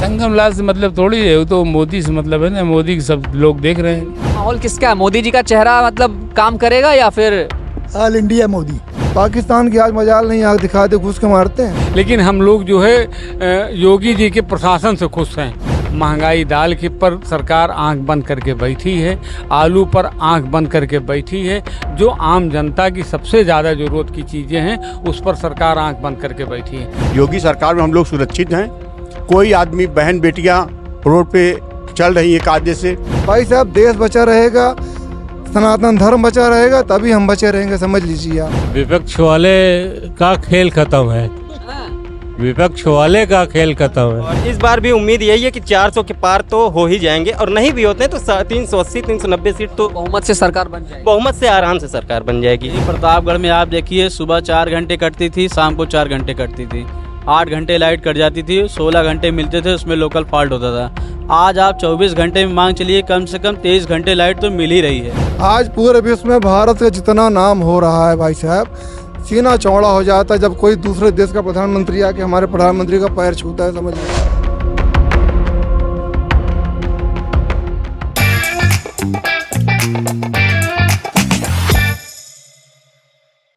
संगम लाल से मतलब थोड़ी है, वो तो मोदी से मतलब है ना। मोदी सब लोग देख रहे हैं। माहौल किसका है? मोदी जी का चेहरा मतलब काम करेगा या फिर ऑल इंडिया मोदी? पाकिस्तान की आज मजाल नहीं, आग दिखा दे घुस के मारते हैं। लेकिन हम लोग जो है योगी जी के प्रशासन से खुश हैं। महंगाई दाल के पर सरकार आंख बंद करके बैठी है, आलू पर आंख बंद करके बैठी है। जो आम जनता की सबसे ज़्यादा ज़रूरत की चीज़ें हैं उस पर सरकार आंख बंद करके बैठी है। योगी सरकार में हम लोग सुरक्षित हैं। कोई आदमी बहन बेटियां रोड पे चल रही है कायदे से। भाई साहब, देश बचा रहेगा, सनातन धर्म बचा रहेगा, तभी हम बचे रहेंगे, समझ लीजिए आप। विपक्ष वाले का खेल खत्म है। विपक्ष वाले का खेल खत्म है। और इस बार भी उम्मीद यही है कि 400 के पार तो हो ही जाएंगे, और नहीं भी होते हैं तो 380 390 सीट तो बहुमत से सरकार बन जाएगी। बहुमत से आराम से सरकार बन जाएगी। प्रतापगढ़ में आप देखिए, सुबह 4 घंटे कटती थी, शाम को 4 घंटे कटती थी, 8 घंटे लाइट कट जाती थी, 16 घंटे मिलते थे, उसमें लोकल फॉल्ट होता था। आज आप 24 घंटे में मांग चलिए, कम से कम 23 घंटे लाइट तो मिल ही रही है। आज पूरे विश्व में भारत का जितना नाम हो रहा है भाई साहब, सीना चौड़ा हो जाता है जब कोई दूसरे देश का प्रधानमंत्री आके हमारे प्रधानमंत्री का पैर छूता है, समझ लीजिए।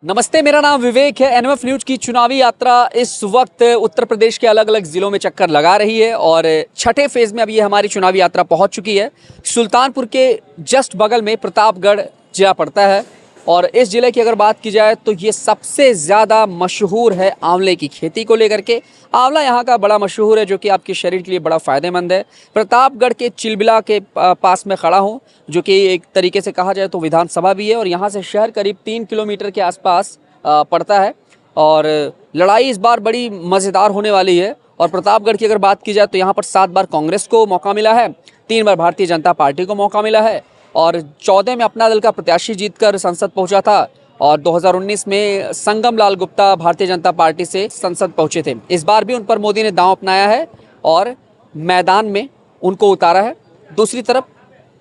नमस्ते, मेरा नाम विवेक है। एनएमएफ न्यूज की चुनावी यात्रा इस वक्त उत्तर प्रदेश के अलग अलग जिलों में चक्कर लगा रही है और छठे फेज में अब ये हमारी चुनावी यात्रा पहुंच चुकी है। सुल्तानपुर के जस्ट बगल में प्रतापगढ़ जिला पड़ता है और इस जिले की अगर बात की जाए तो ये सबसे ज़्यादा मशहूर है आंवले की खेती को लेकर के। आंवला यहाँ का बड़ा मशहूर है, जो कि आपके शरीर के लिए बड़ा फ़ायदेमंद है। प्रतापगढ़ के चिलबिला के पास में खड़ा हूँ, जो कि एक तरीके से कहा जाए तो विधानसभा भी है, और यहाँ से शहर करीब 3 किलोमीटर के आसपास पड़ता है। और लड़ाई इस बार बड़ी मज़ेदार होने वाली है। और प्रतापगढ़ की अगर बात की जाए तो यहाँ पर 7 बार कांग्रेस को मौका मिला है, 3 बार भारतीय जनता पार्टी को मौका मिला है, और 14 में अपना दल का प्रत्याशी जीतकर संसद पहुंचा था, और 2019 में संगम लाल गुप्ता भारतीय जनता पार्टी से संसद पहुंचे थे। इस बार भी उन पर मोदी ने दांव अपनाया है और मैदान में उनको उतारा है। दूसरी तरफ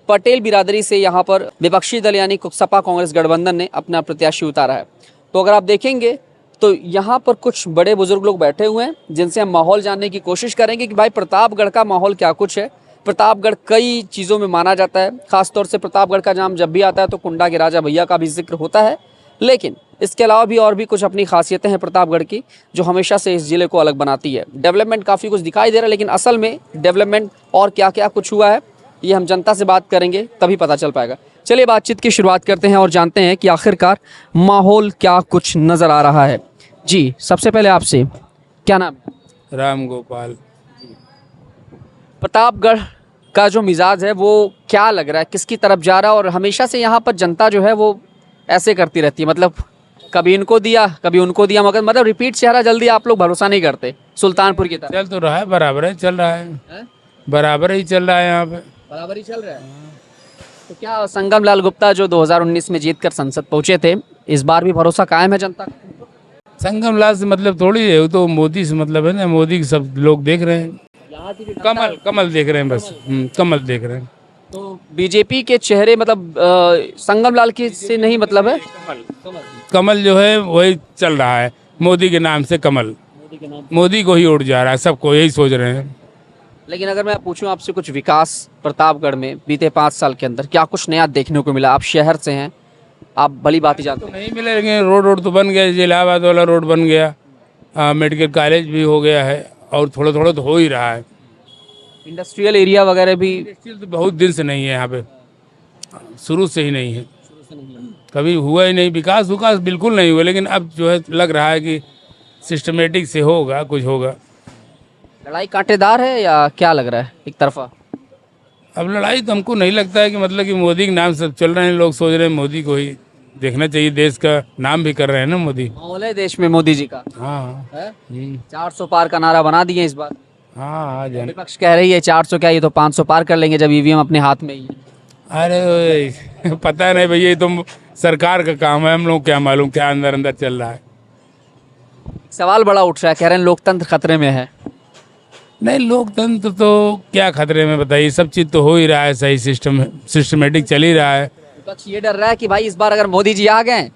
पटेल बिरादरी से यहाँ पर विपक्षी दल यानी सपा कांग्रेस गठबंधन ने अपना प्रत्याशी उतारा है। तो अगर आप देखेंगे तो यहाँ पर कुछ बड़े बुजुर्ग लोग बैठे हुए हैं, जिनसे हम माहौल जानने की कोशिश करेंगे कि भाई प्रतापगढ़ का माहौल क्या कुछ है। प्रतापगढ़ कई चीज़ों में माना जाता है, खासतौर से प्रतापगढ़ का नाम जब भी आता है तो कुंडा के राजा भैया का भी जिक्र होता है। लेकिन इसके अलावा भी और भी कुछ अपनी खासियतें हैं प्रतापगढ़ की, जो हमेशा से इस ज़िले को अलग बनाती है। डेवलपमेंट काफ़ी कुछ दिखाई दे रहा है, लेकिन असल में डेवलपमेंट और क्या क्या कुछ हुआ है ये हम जनता से बात करेंगे तभी पता चल पाएगा। चलिए बातचीत की शुरुआत करते हैं और जानते हैं कि आखिरकार माहौल क्या कुछ नज़र आ रहा है। जी, सबसे पहले आपसे क्या नाम है? राम गोपाल। प्रतापगढ़ का जो मिजाज है वो क्या लग रहा है, किसकी तरफ जा रहा है? और हमेशा से यहाँ पर जनता जो है वो ऐसे करती रहती है, मतलब कभी इनको दिया कभी उनको दिया, मगर मतलब रिपीट चेहरा जल्दी आप लोग भरोसा नहीं करते। सुल्तानपुर की तरफ चल तो रहा है, बराबर है, चल रहा है, बराबर ही चल रहा है, यहाँ पे बराबर ही चल रहा है। तो क्या संगम लाल गुप्ता जो 2019 में जीतकर संसद पहुंचे थे, इस बार भी भरोसा कायम है जनता का? संगम लाल से मतलब थोड़ी है, वो तो मोदी से मतलब है ना। मोदी सब लोग देख रहे हैं। कमल देख रहे हैं, बस कमल देख रहे हैं। तो बीजेपी के चेहरे मतलब संगम लाल की से नहीं मतलब है? कमल जो है वही चल रहा है, मोदी के नाम से कमल, मोदी को ही उड़ जा रहा है, सबको यही सोच रहे हैं। लेकिन अगर मैं पूछूं आपसे कुछ विकास प्रतापगढ़ में बीते 5 साल के अंदर क्या कुछ नया देखने को मिला? आप शहर से हैं, आप भली बात ही जानते तो नहीं मिले, लेकिन रोड तो बन गया। इलाहाबाद वाला रोड बन गया, मेडिकल कॉलेज भी हो गया है, और थोड़ा थोड़ा तो हो ही रहा है। इंडस्ट्रियल एरिया वगैरह भी तो बहुत दिन से नहीं है यहाँ पे, शुरू से ही नहीं है, कभी हुआ ही नहीं। विकास बिल्कुल नहीं हुआ, लेकिन अब जो है लग रहा है कि सिस्टमेटिक से होगा, कुछ होगा। लड़ाई कांटेदार है या क्या लग रहा है एक तरफा? अब लड़ाई तो हमको नहीं लगता है कि मतलब कि मोदी के नाम सब चल रहे हैं, लोग सोच रहे हैं मोदी को ही देखना चाहिए, देश का नाम भी कर रहे हैं ना मोदी। माहौल है देश में मोदी जी का। हाँ, 400 पार का नारा बना दिए इस बार। हाँ, विपक्ष कह रही है 400 क्या, ये तो 500 पार कर लेंगे जब ईवीएम अपने हाथ में ही है। अरे पता नहीं भैया, ये तो सरकार का काम है, हम लोग क्या मालूम क्या अंदर चल रहा है। सवाल बड़ा उठ रहा है, कह रहे हैं लोकतंत्र खतरे में है। नहीं, लोकतंत्र तो क्या खतरे में, बताइए, सब चीज़ तो हो ही रहा है, सही सिस्टमेटिक चल ही रहा है। विपक्ष ये डर रहा है कि भाई इस बार अगर मोदी जी आ गए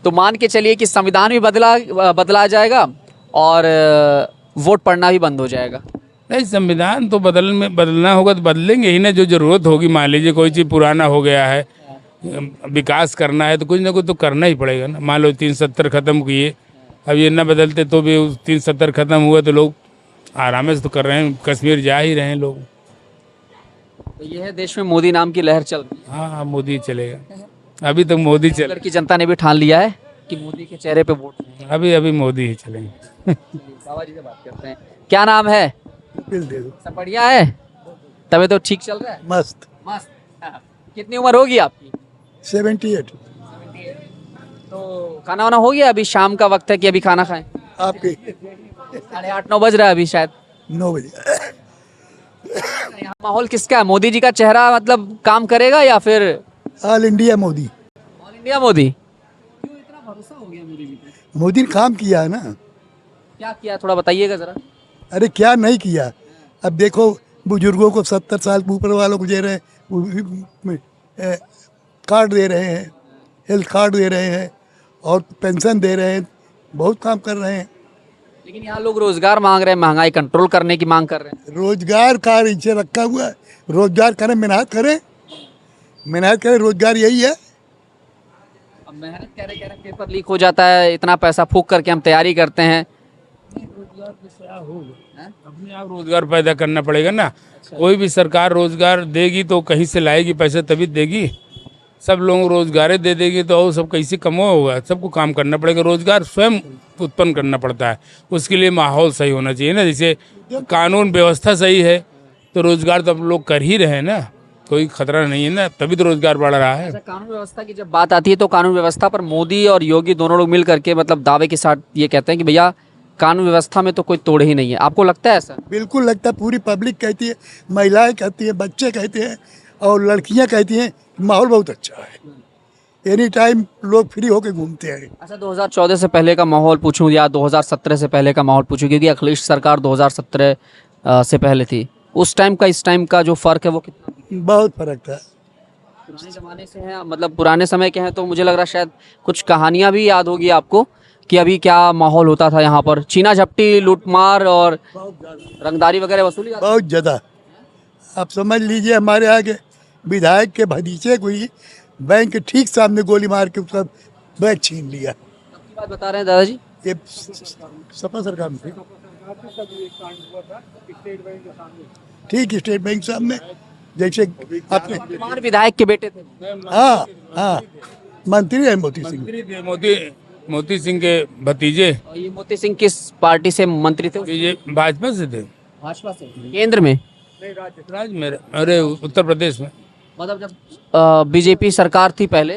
तो मान के चलिए कि संविधान भी बदला जाएगा और वोट पड़ना भी बंद हो जाएगा। नहीं, संविधान तो बदलना होगा तो बदलेंगे ही ना। जो ज़रूरत होगी, मान लीजिए कोई चीज़ पुराना हो गया है, विकास करना है तो कुछ ना कुछ तो करना ही पड़ेगा ना। मान लो 370 ख़त्म किए, अब ये ना बदलते तो भी 370 ख़त्म हुआ तो लोग आराम से तो कर रहे हैं, कश्मीर जा ही रहे हैं लोग। तो ये है देश में मोदी नाम की लहर चल रही हाँ हाँ, मोदी चलेगा। अभी तक मोदी है। चले, की जनता ने भी ठान लिया है कि मोदी के चेहरे पे वोट देंगे। अभी मोदी ही चलेंगे। बाबा जी से बात करते हैं। क्या नाम है? सब बढ़िया है? तबे तो ठीक चल रहा है? मस्त। मस्त। हाँ। कितनी उम्र होगी आपकी? 78 तो खाना वाना हो गया? अभी शाम का वक्त है कि अभी खाना खाएं? आपके 8:30-9 बज रहा है अभी शायद। 9 बजे। यहाँ माहौल किसका है? मोदी जी का चेहरा मतलब काम करेगा या फिर all India Modi. All India Modi? क्यों इतना भरोसा हो गया मोदी जी पे? मोदी ने काम किया है ना। क्या किया, थोड़ा बताइएगा जरा। अरे क्या नहीं किया। अब देखो, बुजुर्गों को 70 साल ऊपर वालों को दे रहे हैं, कार्ड दे रहे हैं, हेल्थ कार्ड दे रहे हैं और पेंशन दे रहे हैं, बहुत काम कर रहे हैं। लेकिन यहाँ लोग रोजगार मांग रहे हैं, महंगाई कंट्रोल करने की मांग कर रहे हैं। रोजगार का नीचे रखा हुआ है। रोजगार करें, मेहनत करें, मेहनत करें, रोजगार यही है। अब मेहनत कह रहे पेपर लीक हो जाता है, इतना पैसा फूक करके हम तैयारी करते हैं। अपने आप रोजगार पैदा करना पड़ेगा ना। कोई भी सरकार रोजगार देगी तो कहीं से लाएगी पैसे, तभी देगी। सब लोग रोजगार दे देगी तो और सब कैसे कमो होगा। सबको काम करना पड़ेगा, रोजगार स्वयं उत्पन्न करना पड़ता है। उसके लिए माहौल सही होना चाहिए ना। जैसे कानून व्यवस्था सही है तो रोजगार तो हम लोग कर ही रहे हैं ना, कोई खतरा नहीं है ना, तभी तो रोजगार बढ़ रहा है। अच्छा, कानून व्यवस्था की जब बात आती है तो कानून व्यवस्था पर मोदी और योगी दोनों लोग मिल करके मतलब दावे के साथ ये कहते हैं कि भैया कानून व्यवस्था में तो कोई तोड़ ही नहीं है। आपको लगता है ऐसा? बिल्कुल लगता है। पूरी पब्लिक कहती है, महिलाएं कहती हैं, बच्चे कहते हैं और लड़कियां कहती हैं माहौल बहुत अच्छा है। एनी टाइम लोग फ्री होकर घूमते हैं। अच्छा, 2014 से पहले का माहौल पूछूं या 2017 से पहले का माहौल पूछूं, क्योंकि अखिलेश सरकार 2017 से पहले थी, उस टाइम का इस टाइम का जो फ़र्क है वो कितना? बहुत फर्क था। पुराने ज़माने से हैं, मतलब पुराने समय के हैं, तो मुझे लग रहा है शायद कुछ कहानियाँ भी याद होगी आपको कि अभी क्या माहौल होता था यहाँ पर। छीना झपटी, लूटमार और रंगदारी वगैरह वसूली बहुत ज़्यादा। आप समझ लीजिए, हमारे यहाँ के विधायक के भतीजे को ही बैंक के ठीक सामने गोली मार के उसका बैग छीन लिया। बात बता रहे हैं दादाजी? ये सपा सरकार में ठीक स्टेट बैंक सामने, जैसे अपने कुमार विधायक के बेटे थे। हाँ हाँ, मंत्री है मोती सिंह। मोती सिंह के भतीजे। और ये मोती सिंह किस पार्टी से मंत्री थे? ये भाजपा से थे। भाजपा से? केंद्र में? राज्य में, अरे उत्तर प्रदेश में। मतलब जब बीजेपी सरकार थी पहले?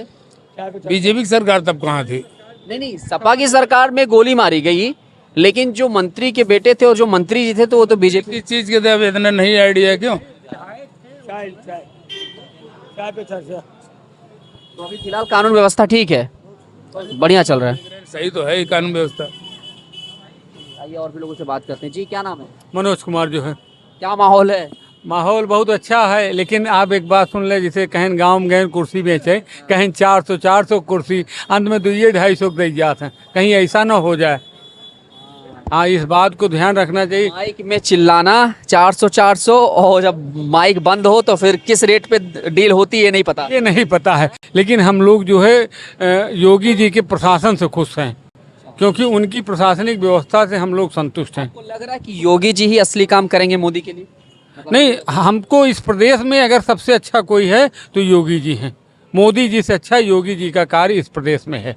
बीजेपी की सरकार तब कहाँ थी? नहीं, सपा की सरकार में गोली मारी गई, लेकिन जो मंत्री के बेटे थे और जो मंत्री जी थे तो वो तो बीजेपी। किस चीज के थे? अब इतना नहीं आइडिया क्यों? तो अभी फिलहाल कानून व्यवस्था ठीक है, बढ़िया चल रहा है। सही तो है ये कानून व्यवस्था। आइए और भी लोगों से बात करते हैं। जी, क्या नाम है? मनोज कुमार जो है। क्या माहौल है? माहौल बहुत अच्छा है, लेकिन आप एक बात सुन ले, जैसे कहीं गांव में गए कुर्सी बेचे, कहीं 400 कुर्सी, अंत में 200-250 दे जाते हैं। कहीं ऐसा ना हो जाए। हाँ, इस बात को ध्यान रखना चाहिए। माइक में चिल्लाना 400 और जब माइक बंद हो तो फिर किस रेट पे डील होती है नहीं पता। ये नहीं पता है, लेकिन हम लोग जो है योगी जी के प्रशासन से खुश हैं, क्योंकि उनकी प्रशासनिक व्यवस्था से हम लोग संतुष्ट हैं। आपको लग रहा है कि योगी जी ही असली काम करेंगे मोदी के लिए? नहीं, हमको इस प्रदेश में अगर सबसे अच्छा कोई है तो योगी जी हैं। मोदी जी से अच्छा योगी जी का कार्य इस प्रदेश में है,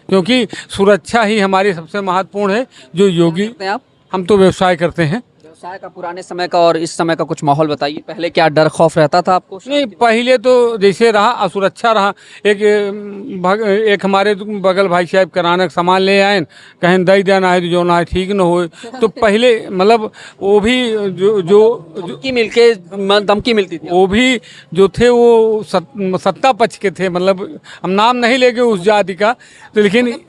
क्योंकि सुरक्षा ही हमारी सबसे महत्वपूर्ण है। जो योगी, आप हम तो व्यवसाय करते हैं। व्यवसाय का पुराने समय का और इस समय का कुछ माहौल बताइए। पहले क्या डर खौफ रहता था आपको? नहीं, पहले तो जैसे रहा असुरक्षा रहा। एक हमारे बगल भाई साहब किराना का सामान ले आए, कहीं दई देना है तो जो ना है ठीक न हो, तो पहले मतलब वो भी जो धमकी मिलती थी। वो भी जो थे वो सत्ता पक्ष के थे, मतलब हम नाम नहीं लेंगे उस जाति का, तो लेकिन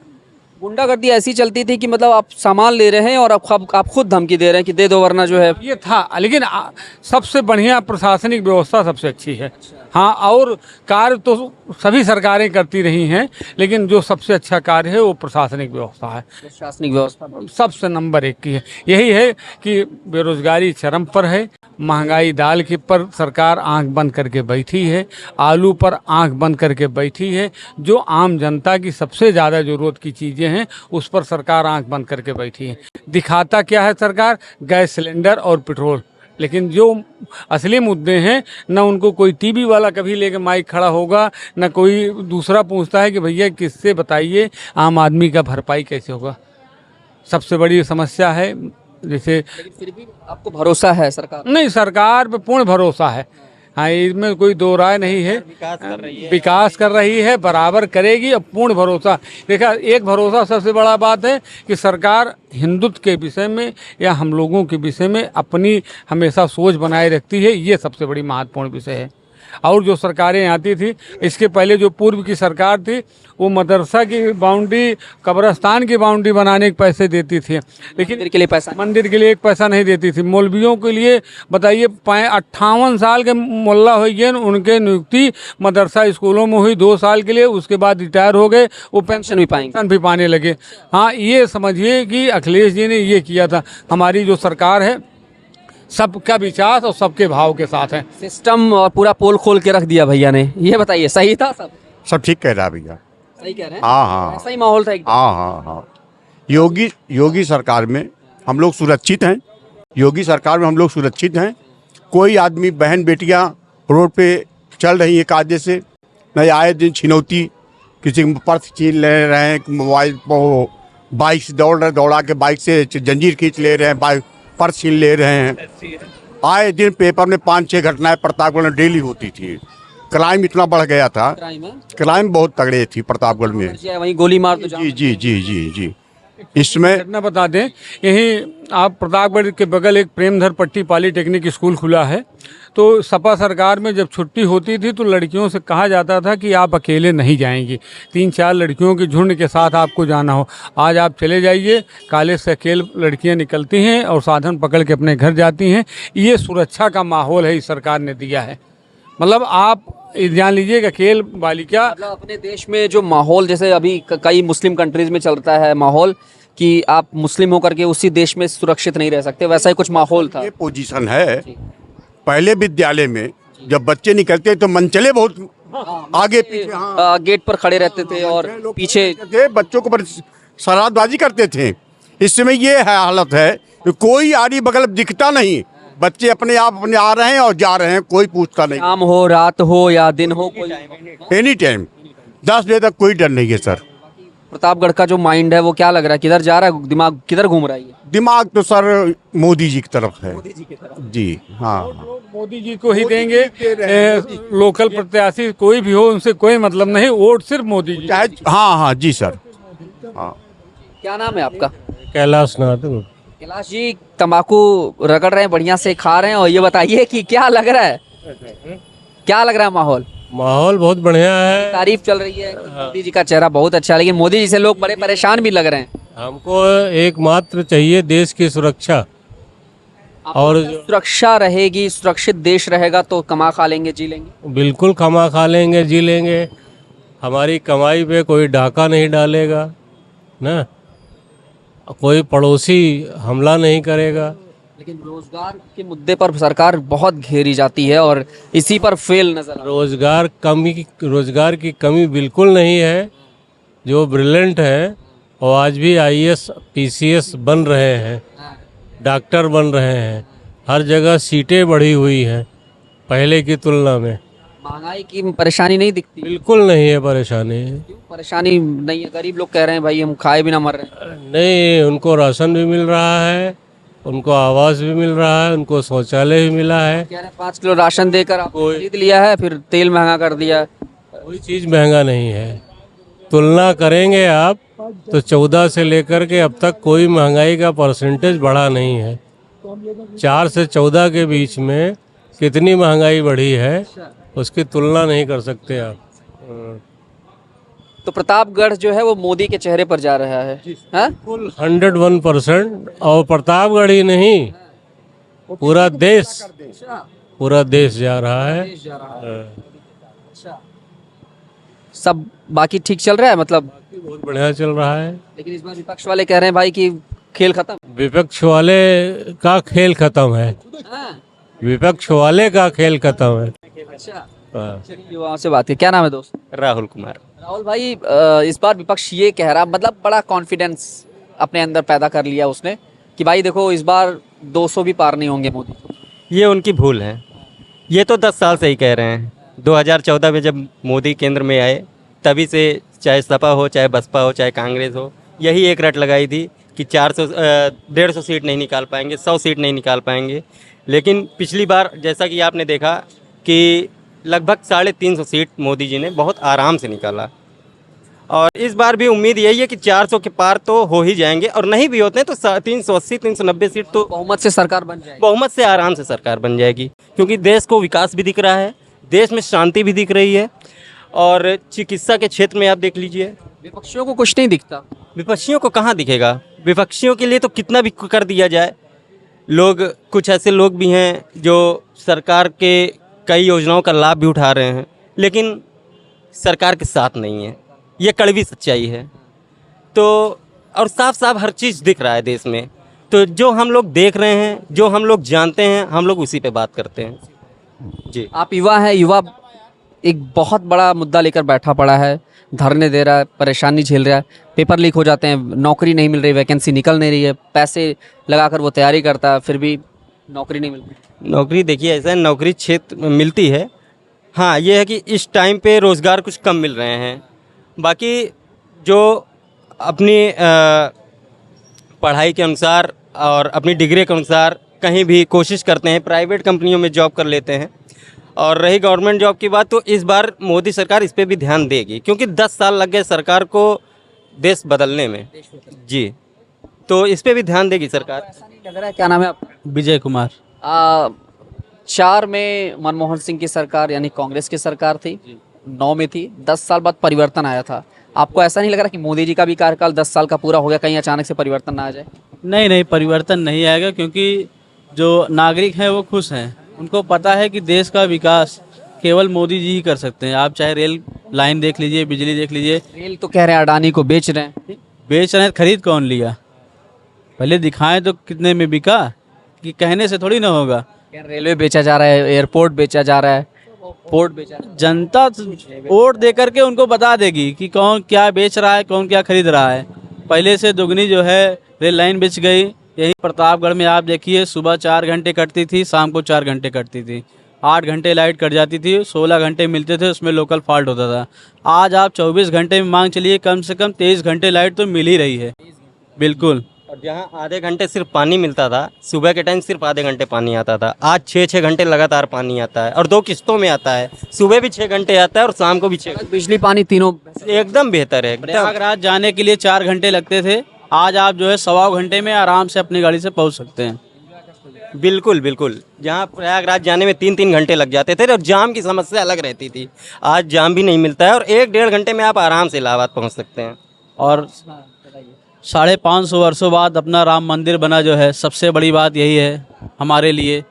गुंडागर्दी ऐसी चलती थी कि मतलब आप सामान ले रहे हैं और आप खुद धमकी दे रहे हैं कि दे दो वरना जो है। ये था, लेकिन सबसे बढ़िया प्रशासनिक व्यवस्था सबसे अच्छी है। हाँ, और कार्य तो सभी सरकारें करती रही हैं, लेकिन जो सबसे अच्छा कार्य है वो प्रशासनिक व्यवस्था है, प्रशासनिक व्यवस्था सबसे नंबर 1 की है। यही है कि बेरोजगारी चरम पर है, महंगाई दाल के पर सरकार आंख बंद करके बैठी है, आलू पर आंख बंद करके बैठी है। जो आम जनता की सबसे ज़्यादा ज़रूरत की चीज़ें हैं उस पर सरकार आंख बंद करके बैठी है। दिखाता क्या है सरकार? गैस सिलेंडर और पेट्रोल, लेकिन जो असली मुद्दे हैं न उनको कोई टीवी वाला कभी लेके माइक खड़ा होगा, न कोई दूसरा पूछता है कि भैया किससे बताइए आम आदमी का भरपाई कैसे होगा। सबसे बड़ी समस्या है। जैसे लेकिन फिर भी आपको भरोसा है सरकार? नहीं, सरकार पे पूर्ण भरोसा है। हाँ, इसमें कोई दो राय नहीं है। विकास कर रही है, बराबर करेगी, और पूर्ण भरोसा। देखा, एक भरोसा सबसे बड़ा बात है कि सरकार हिंदुत्व के विषय में या हम लोगों के विषय में अपनी हमेशा सोच बनाए रखती है, ये सबसे बड़ी महत्वपूर्ण विषय है। और जो सरकारें आती थी, इसके पहले जो पूर्व की सरकार थी, वो मदरसा की बाउंड्री, कब्रस्तान की बाउंड्री बनाने के पैसे देती थी, लेकिन मंदिर के लिए पैसा मंदिर के लिए एक पैसा नहीं देती थी। मौलवियों के लिए बताइए, 58 साल के मुल्ला हो गए, उनके नियुक्ति मदरसा स्कूलों में हुई 2 साल के लिए, उसके बाद रिटायर हो गए, वो पेंशन भी पाने लगे। हाँ, ये समझिए कि अखिलेश जी ने ये किया था। हमारी जो सरकार है सबका विकास और सबके भाव के साथ है। सिस्टम और पूरा पोल खोल के रख दिया भैया ने। ये बताइए, सही था सब? सब ठीक कह रहा है भैया। सही कह रहे हैं? हाँ हाँ ऐसा ही माहौल था एकदम। हाँ। योगी सरकार में हम लोग सुरक्षित हैं। योगी सरकार में हम लोग सुरक्षित हैं। कोई आदमी, बहन बेटियां रोड पे चल रही हैं कायदे से, नहीं आए दिन छिनौती, किसी को पर्स छीन ले रहे हैं, मोबाइल बाइक से दौड़ा के बाइक से जंजीर खींच ले रहे हैं, बाइक पर्स छीन ले रहे हैं। आए दिन पेपर में 5-6 घटनाएं प्रतापगढ़ में डेली होती थी। क्राइम इतना बढ़ गया था, क्राइम बहुत तगड़े थी प्रतापगढ़ में। वहीं गोली मार तो जी। इसमें घटना बता दें, यही आप प्रतापगढ़ के बगल एक प्रेमधर पट्टी पॉलीटेक्निक स्कूल खुला है। तो सपा सरकार में जब छुट्टी होती थी तो लड़कियों से कहा जाता था कि आप अकेले नहीं जाएंगी, 3-4 लड़कियों के झुंड के साथ आपको जाना हो। आज आप चले जाइए, कॉलेज से अकेले लड़कियां निकलती हैं और साधन पकड़ के अपने घर जाती हैं। ये सुरक्षा का माहौल है, इस सरकार ने दिया है। मतलब आप जान लीजिए कि अकेले बालिका, मतलब अपने देश में जो माहौल, जैसे अभी कई मुस्लिम कंट्रीज में चलता है माहौल कि आप मुस्लिम होकर के उसी देश में सुरक्षित नहीं रह सकते, वैसा ही कुछ माहौल था। ये पोजीशन है। पहले विद्यालय में जब बच्चे निकलते तो मनचले बहुत आगे पीछे, हाँ, गेट पर खड़े रहते थे और पीछे बच्चों को शरारतबाजी करते थे। इस समय ये है हालत है कि कोई आड़ी बगल दिखता नहीं, बच्चे अपने आप अपने आ रहे हैं और जा रहे हैं, कोई पूछता नहीं। शाम हो, रात हो या दिन हो, कोई एनी टाइम 10 बजे तक कोई डर नहीं है सर। प्रतापगढ़ का जो माइंड है वो क्या लग रहा है, किधर जा रहा है, दिमाग किधर घूम रहा है? दिमाग तो सर मोदी जी की तरफ है। जी हाँ, मोदी जी को ही देंगे। लोकल प्रत्याशी कोई भी हो, उनसे कोई मतलब नहीं, वोट सिर्फ मोदी जी। हाँ जी सर। हाँ, क्या नाम है आपका? कैलाश नाथ। कैलाश जी, तंबाकू रगड़ रहे हैं, बढ़िया से खा रहे हैं, और ये बताइए कि क्या लग रहा है, क्या लग रहा है माहौल? माहौल बहुत बढ़िया है। तारीफ चल रही है, मोदी जी का चेहरा बहुत अच्छा है, लेकिन मोदी जी से लोग बड़े परेशान भी लग रहे हैं। हमको एकमात्र चाहिए देश की सुरक्षा, और सुरक्षा रहेगी, सुरक्षित देश रहेगा तो कमा खा लेंगे, जी लेंगे। बिल्कुल कमा खा लेंगे, जी लेंगे। हमारी कमाई पे कोई डाका नहीं डालेगा ना, कोई पड़ोसी हमला नहीं करेगा। लेकिन रोजगार के मुद्दे पर सरकार बहुत घेरी जाती है और इसी पर फेल नजर आता है। रोजगार की कमी बिल्कुल नहीं है। जो ब्रिलियंट है वो आज भी IAS PCS बन रहे हैं, डॉक्टर बन रहे हैं, हर जगह सीटें बढ़ी हुई हैं पहले की तुलना में। महंगाई की परेशानी नहीं दिखती? बिल्कुल नहीं है परेशानी। क्यों परेशानी नहीं है? गरीब लोग कह रहे हैं भाई हम खाए बिना मर रहे हैं। नहीं, उनको राशन भी मिल रहा है, उनको आवास भी मिल रहा है, उनको शौचालय भी मिला है। कह रहे हैं 5 किलो राशन देकर आप खरीद लिया है, फिर तेल महंगा कर दिया। कोई चीज़ महंगा नहीं है। तुलना करेंगे आप तो 14 से लेकर के अब तक कोई महंगाई का परसेंटेज बढ़ा नहीं है। 4 से 14 के बीच में कितनी महंगाई बढ़ी है उसकी तुलना नहीं कर सकते आप। तो प्रतापगढ़ जो है वो मोदी के चेहरे पर जा रहा है, हाँ? 101%। और प्रतापगढ़ ही नहीं, पूरा देश जा रहा है। सब बाकी ठीक चल रहा है मतलब, बहुत बढ़िया चल रहा है। लेकिन इस बार विपक्ष वाले कह रहे हैं भाई कि खेल खत्म। विपक्ष वाले का खेल खत्म है, हाँ, विपक्ष वाले का खेल खत्म है। अच्छा, हाँ। चलिए युवाओं से बात है। क्या नाम है दोस्त? राहुल कुमार। राहुल भाई, इस बार विपक्ष ये कह रहा, मतलब बड़ा कॉन्फिडेंस अपने अंदर पैदा कर लिया उसने कि भाई देखो इस बार 200 भी पार नहीं होंगे मोदी। ये उनकी भूल है। ये तो 10 साल से ही कह रहे हैं। 2014 में जब मोदी केंद्र में आए तभी से, चाहे सपा हो, चाहे बसपा हो, चाहे कांग्रेस हो, यही एक रट लगाई थी कि 150 सीट नहीं निकाल पाएंगे, 100 सीट नहीं निकाल पाएंगे। लेकिन पिछली बार जैसा कि आपने देखा कि लगभग 350 सीट मोदी जी ने बहुत आराम से निकाला। और इस बार भी उम्मीद यही है कि 400 के पार तो हो ही जाएंगे, और नहीं भी होते हैं तो 380 390 सीट तो बहुमत से सरकार बन जाएगी। बहुमत से आराम से सरकार बन जाएगी। क्योंकि देश को विकास भी दिख रहा है, देश में शांति भी दिख रही है, और चिकित्सा के क्षेत्र में आप देख लीजिए। विपक्षियों को कुछ नहीं दिखता। विपक्षियों को कहाँ दिखेगा? विपक्षियों के लिए तो कितना भी कर दिया जाए। लोग, कुछ ऐसे लोग भी हैं जो सरकार के कई योजनाओं का लाभ भी उठा रहे हैं, लेकिन सरकार के साथ नहीं है। ये कड़वी सच्चाई है। तो और साफ साफ हर चीज़ दिख रहा है देश में। तो जो हम लोग देख रहे हैं, जो हम लोग जानते हैं, हम लोग उसी पे बात करते हैं। जी, आप युवा हैं, युवा एक बहुत बड़ा मुद्दा लेकर बैठा पड़ा है, धरने दे रहा है, परेशानी झेल रहा है, पेपर लीक हो जाते हैं, नौकरी नहीं मिल रही, वैकेंसी निकल नहीं रही है, पैसे लगाकर वो तैयारी करता है, फिर भी नौकरी नहीं मिल रही। नौकरी देखिए ऐसा है, नौकरी क्षेत्र में मिलती है। हाँ, ये है कि इस टाइम पे रोज़गार कुछ कम मिल रहे हैं। बाकी जो अपनी पढ़ाई के अनुसार और अपनी डिग्री के अनुसार कहीं भी कोशिश करते हैं, प्राइवेट कंपनियों में जॉब कर लेते हैं। और रही गवर्नमेंट जॉब की बात, तो इस बार मोदी सरकार इस पे भी ध्यान देगी, क्योंकि 10 साल लग गए सरकार को देश बदलने में। जी, तो इस पे भी ध्यान देगी सरकार। ऐसा नहीं लग रहा है? क्या नाम है आपका? विजय कुमार। 4 में मनमोहन सिंह की सरकार यानी कांग्रेस की सरकार थी, 9 में थी, 10 साल बाद परिवर्तन आया था। आपको ऐसा नहीं लग रहा कि मोदी जी का भी कार्यकाल 10 साल का पूरा हो गया, कहीं अचानक से परिवर्तन ना आ जाए? नहीं, परिवर्तन नहीं आएगा, क्योंकि जो नागरिक हैं वो खुश हैं। उनको पता है कि देश का विकास केवल मोदी जी ही कर सकते हैं। आप चाहे रेल लाइन देख लीजिए, बिजली देख लीजिए। रेल तो कह रहे हैं अडानी को बेच रहे हैं। बेच रहे हैं, खरीद कौन लिया? पहले दिखाएं तो कितने में बिका, कि कहने से थोड़ी ना होगा। रेलवे बेचा जा रहा है, एयरपोर्ट बेचा जा रहा है, पोर्ट बेचा जा रहा है। जनता वोट दे करके उनको बता देगी कि कौन क्या बेच रहा है, कौन क्या खरीद रहा है। पहले से दुगनी जो है रेल लाइन बिछ गई। यही प्रतापगढ़ में आप देखिए, सुबह 4 घंटे कटती थी, शाम को 4 घंटे कटती थी। 8 घंटे लाइट कट जाती थी, 16 घंटे मिलते थे, उसमें लोकल फॉल्ट होता था। आज आप 24 घंटे में मांग चलिए, कम से कम 23 घंटे लाइट तो मिल ही रही है। बिल्कुल। और जहाँ आधे घंटे सिर्फ पानी मिलता था, सुबह के टाइम सिर्फ आधे घंटे पानी आता था, आज 6-6 घंटे लगातार पानी आता है, और 2 किस्तों में आता है। सुबह भी 6 घंटे आता है और शाम को भी 6 घंटे। बिजली पानी तीनों एकदम बेहतर है, एकदम। प्रयागराज जाने के लिए 4 घंटे लगते थे, आज आप जो है 1.25 घंटे में आराम से अपनी गाड़ी से पहुंच सकते हैं। बिल्कुल बिल्कुल। जहाँ प्रयागराज जाने में 3-3 घंटे लग जाते थे और जाम की समस्या अलग रहती थी, आज जाम भी नहीं मिलता है और 1-1.5 घंटे में आप आराम से इलाहाबाद पहुँच सकते हैं। और 550 वर्षों बाद अपना राम मंदिर बना, जो है सबसे बड़ी बात यही है हमारे लिए।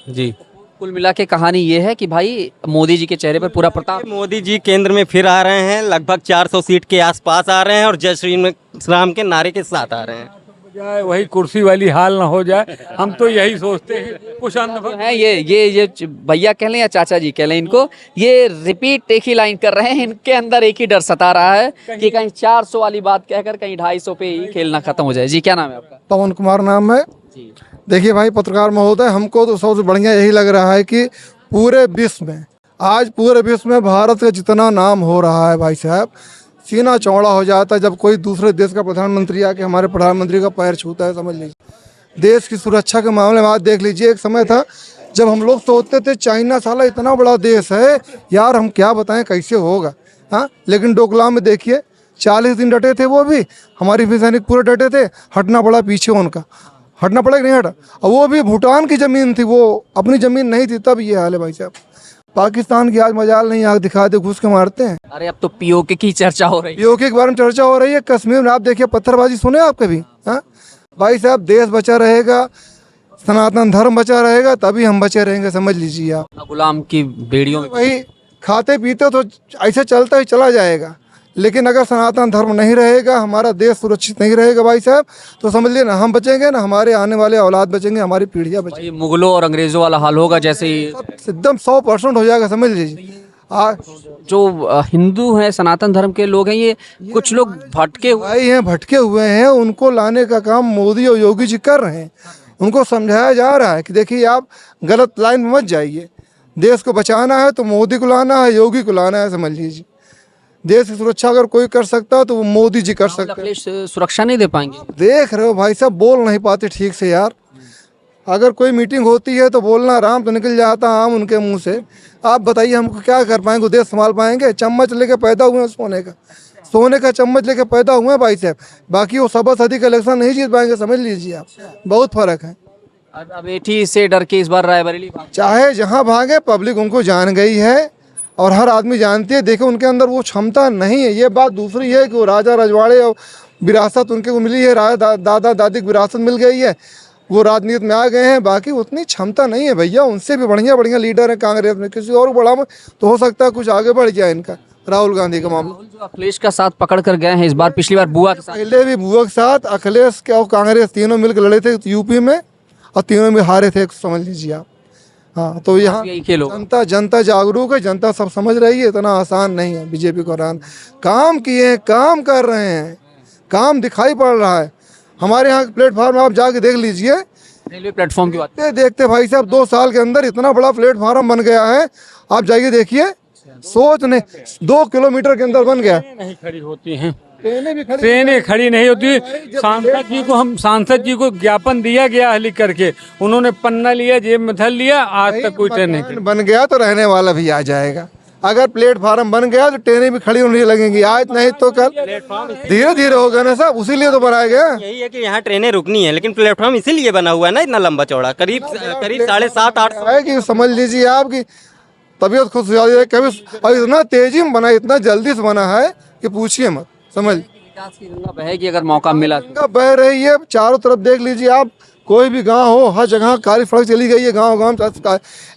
जी, कुल मिला के कहानी ये है कि भाई मोदी जी के चेहरे पर पूरा प्रताप। मोदी जी केंद्र में फिर आ रहे हैं, लगभग 400 सीट के आसपास आ रहे हैं, और जय श्री राम के नारे के साथ आ रहे हैं। जाए वही कुर्सी वाली हाल ना हो जाए, हम तो यही सोचते हैं। कुछ अनुभव है ये भैया कह लें या चाचा जी कह लें, इनको ये रिपीट एक ही लाइन कर रहे हैं। इनके अंदर एक ही डर सता रहा है कि कहीं 400 वाली बात कहकर कहीं 250 पे ही खेलना खत्म हो जाए। जी, क्या नाम है आपका? पवन कुमार नाम है। देखिए भाई पत्रकार महोदय, हमको तो सबसे बढ़िया यही लग रहा है कि पूरे विश्व में, आज पूरे विश्व में भारत का जितना नाम हो रहा है भाई साहब, सीना चौड़ा हो जाता है जब कोई दूसरे देश का प्रधानमंत्री आके हमारे प्रधानमंत्री का पैर छूता है। समझ लीजिए देश की सुरक्षा के मामले में आज देख लीजिए, एक समय था जब हम लोग सोचते थे चाइना साला इतना बड़ा देश है यार, हम क्या बताएं कैसे होगा। हाँ, लेकिन डोकलाम में देखिए 40 दिन डटे थे, वो भी हमारी भी सैनिक पूरे डटे थे, हटना पड़ा पीछे, उनका हटना पड़ा कि नहीं हटा। और वो भी भूटान की ज़मीन थी, वो अपनी ज़मीन नहीं थी, तब ये हाल है भाई साहब। पाकिस्तान की आज मजाल नहीं, आग दिखा दे घुस के मारते हैं। अरे अब तो पीओके की चर्चा हो रही है। पीओके के बारे में चर्चा हो रही है। कश्मीर में आप देखिए पत्थरबाजी सुने आप कभी? हाँ भाई साहब, देश बचा रहेगा, सनातन धर्म बचा रहेगा, तभी हम बचे रहेंगे, समझ लीजिए आप। गुलाम की बेड़ियों में वही खाते पीते तो ऐसे चलता ही चला जाएगा, लेकिन अगर सनातन धर्म नहीं रहेगा, हमारा देश सुरक्षित नहीं रहेगा भाई साहब, तो समझ लिए ना हम बचेंगे ना हमारे आने वाले औलाद बचेंगे, हमारी पीढ़ियाँ बचेंगी। भाई मुगलों और अंग्रेजों वाला हाल होगा जैसे ही एकदम 100% हो जाएगा, समझ लीजिए। जो हिंदू हैं, सनातन धर्म के लोग हैं, ये कुछ लोग भटके हुए भाई हैं, भटके हुए हैं, उनको लाने का काम मोदी और योगी जी कर रहे हैं। उनको समझाया जा रहा है कि देखिए आप गलत लाइन में मत जाइए, देश को बचाना है तो मोदी को लाना है, योगी को लाना है, समझ लीजिए। देश की सुरक्षा अगर कोई कर सकता है तो वो मोदी जी कर सकते हैं। अखिलेश सुरक्षा नहीं दे पाएंगे। देख रहे हो भाई साहब, बोल नहीं पाते ठीक से यार। अगर कोई मीटिंग होती है तो बोलना आराम तो निकल जाता आम उनके मुंह से। आप बताइए हमको क्या कर पाएंगे, देश संभाल पाएंगे? चम्मच लेके पैदा हुए हैं सोने का चम्मच लेके पैदा हुए हैं भाई साहब। बाकी वो सभा सदी का इलेक्शन नहीं जीत पाएंगे, समझ लीजिए आप, बहुत फर्क है। अब अमेठी से डर के इस बार रायबरेली चाहे जहाँ भागे, पब्लिक उनको जान गई है और हर आदमी जानती है। देखो उनके अंदर वो क्षमता नहीं है। ये बात दूसरी है कि वो राजा रजवाड़े और विरासत उनको मिली है, दादा दादी की विरासत मिल गई है, वो राजनीति में आ गए हैं। बाकी उतनी क्षमता नहीं है भैया। उनसे भी बढ़िया बढ़िया लीडर है कांग्रेस में, किसी और बड़ा में तो हो सकता है कुछ आगे बढ़ जाए इनका। राहुल गांधी का मामला, जो अखिलेश का साथ पकड़ कर गए हैं इस बार, पिछली बार बुआ के साथ, पहले भी बुआ के साथ, अखिलेश क्या और कांग्रेस तीनों मिलकर लड़े थे यूपी में और तीनों में हारे थे, समझ लीजिए आप। हाँ, तो यहाँ यही खेलो। जनता जागरूक है, जनता सब समझ रही है। इतना आसान नहीं है बीजेपी को हराना। काम किए हैं, काम कर रहे हैं, काम दिखाई पड़ रहा है। हमारे यहाँ प्लेटफार्म आप जाके देख लीजिए, रेलवे प्लेटफॉर्म की बात। देखते भाई साहब 2 साल के अंदर इतना बड़ा प्लेटफार्म बन गया है। आप जाइए देखिए, सोच नहीं 2 किलोमीटर के अंदर बन गया। नहीं खड़ी होती हैं, ट्रेनें ट्रेनें खड़ी नहीं होती। सांसद जी को ज्ञापन दिया गया है लिख करके, उन्होंने पन्ना लिया, जेब में धर लिया, आज तक कोई ट्रेन नहीं खड़ी। बन गया तो रहने वाला भी आ जाएगा। अगर प्लेटफार्म बन गया तो ट्रेनें भी खड़ी होने लगेंगी, आज नहीं तो कल। धीरे धीरे होगा ना साहब, उसीलिए तो बनाया गया। यही है कि यहाँ ट्रेनें रुकनी है, लेकिन प्लेटफॉर्म इसीलिए बना हुआ है ना इतना लंबा चौड़ा, करीब 750-800 है कि समझ लीजिए आपकी तबीयत खुश हो जाती है कभी। और इतना तेजी में बना, इतना जल्दी से बना है कि पूछिए मत, समझ। विकास की गंगा बहेगी अगर मौका मिला। गंगा बह रही है, चारों तरफ देख लीजिए आप, कोई भी गांव हो, हर जगह काली सड़क चली गई है। गांव में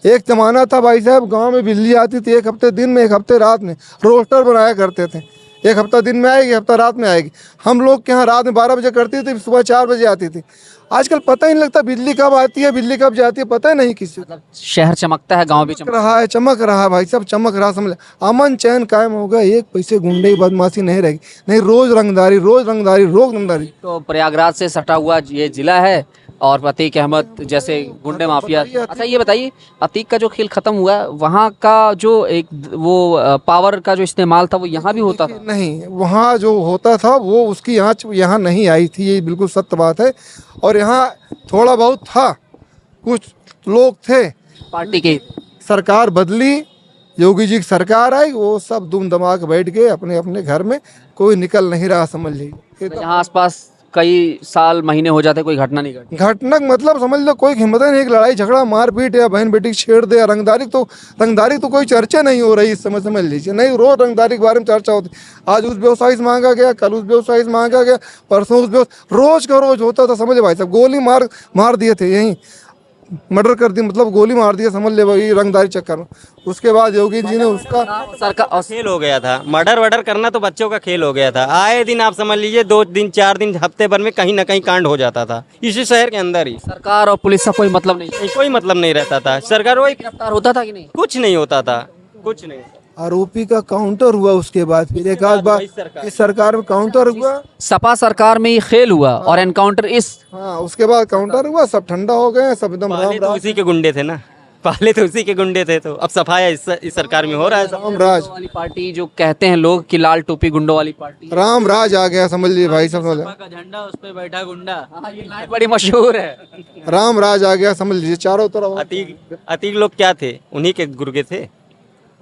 एक जमाना था भाई साहब, गांव में बिजली आती थी 1 हफ्ते दिन में, 1 हफ्ते रात में, रोस्टर बनाया करते थे। 1 हफ्ता दिन में आएगी, 1 हफ्ता रात में आएगी। हम लोग के यहाँ रात में 12 बजे करती थी, सुबह 4 बजे आती थी। आजकल पता ही नहीं लगता बिजली कब आती है, बिजली कब जाती है, पता ही नहीं किसी को। शहर चमकता है, गांव भी चमक रहा है भाई साहब, चमक रहा, समझ। अमन चैन कायम होगा, 1 पैसे गुंडे बदमाशी नहीं रहेगी, नहीं रोज रंगदारी। तो प्रयागराज से सटा हुआ ये जिला है और अतीक अहमद जैसे गुंडे माफिया। अच्छा ये बताइए, अतीक का जो खेल खत्म हुआ, वहाँ का जो एक वो पावर का जो इस्तेमाल था वो यहाँ भी होता था? नहीं, वहाँ जो होता था वो उसकी यहाँ नहीं आई थी, ये बिल्कुल सत्य बात है। और यहाँ थोड़ा बहुत था, कुछ लोग थे। पार्टी की सरकार बदली, योगी जी की सरकार आई, वो सब दुम दमा के बैठ गए अपने अपने घर में, कोई निकल नहीं रहा, समझ लीजिए। यहाँ आसपास कई साल महीने हो जाते कोई घटना नहीं घटी। घटना मतलब समझ लो कोई हिम्मत ही नहीं, एक लड़ाई झगड़ा मारपीट या बहन बेटी छेड़ दे, रंगदारी तो कोई चर्चा नहीं हो रही इस समय, समझ लीजिए। नहीं, रोज रंगदारी के बारे में चर्चा होती। आज उस व्यवसायी से मांगा गया, कल उस व्यवसायी से मांगा गया, परसों उस रोज का रोज होता था, समझ भाई साहब। गोली मार दिए थे, यहीं मर्डर कर दी, मतलब गोली मार दिया, समझ ले वही रंगदारी चक्कर में। उसके बाद योगी जी ने उसका सरकार खेल हो गया था। मर्डर करना तो बच्चों का खेल हो गया था। आए दिन आप समझ लीजिए 2 दिन 4 दिन हफ्ते भर में कहीं ना कहीं कांड हो जाता था इसी शहर के अंदर ही। सरकार और पुलिस का कोई मतलब नहीं, कोई मतलब नहीं रहता था। सरकार वही गिरफ्तार होता था कि नहीं? कुछ नहीं होता था, कुछ नहीं। आरोपी का काउंटर हुआ, उसके बाद फिर एक आध बार इस सरकार में काउंटर हुआ। सपा सरकार में ये खेल हुआ और एनकाउंटर इस, हाँ, उसके बाद काउंटर हुआ, सब ठंडा हो गए, सब एकदम पहले तो उसी के गुंडे थे ना, पहले तो उसी के गुंडे थे, तो अब सफाया इस सरकार में हो रहा है। रामराज वाली पार्टी जो कहते हैं लोग कि लाल टोपी गुंडों वाली पार्टी, रामराज आ गया, समझ लीजिए भाई, समझ का झंडा उस पे बैठा गुंडा। ये लाइन बड़ी मशहूर है। रामराज आ गया, समझ लीजिए चारों तरफ। अतीक लोग क्या थे, उन्हीं के गुर्गे थे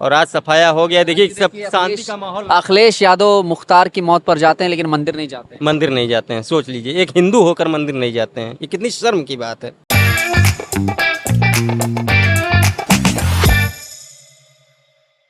और आज सफाया हो गया। देखिए सब शांति का माहौल। अखिलेश यादव मुख्तार की मौत पर जाते हैं लेकिन मंदिर नहीं जाते। मंदिर नहीं जाते हैं, सोच लीजिए, एक हिंदू होकर मंदिर नहीं जाते हैं, ये कितनी शर्म की बात है।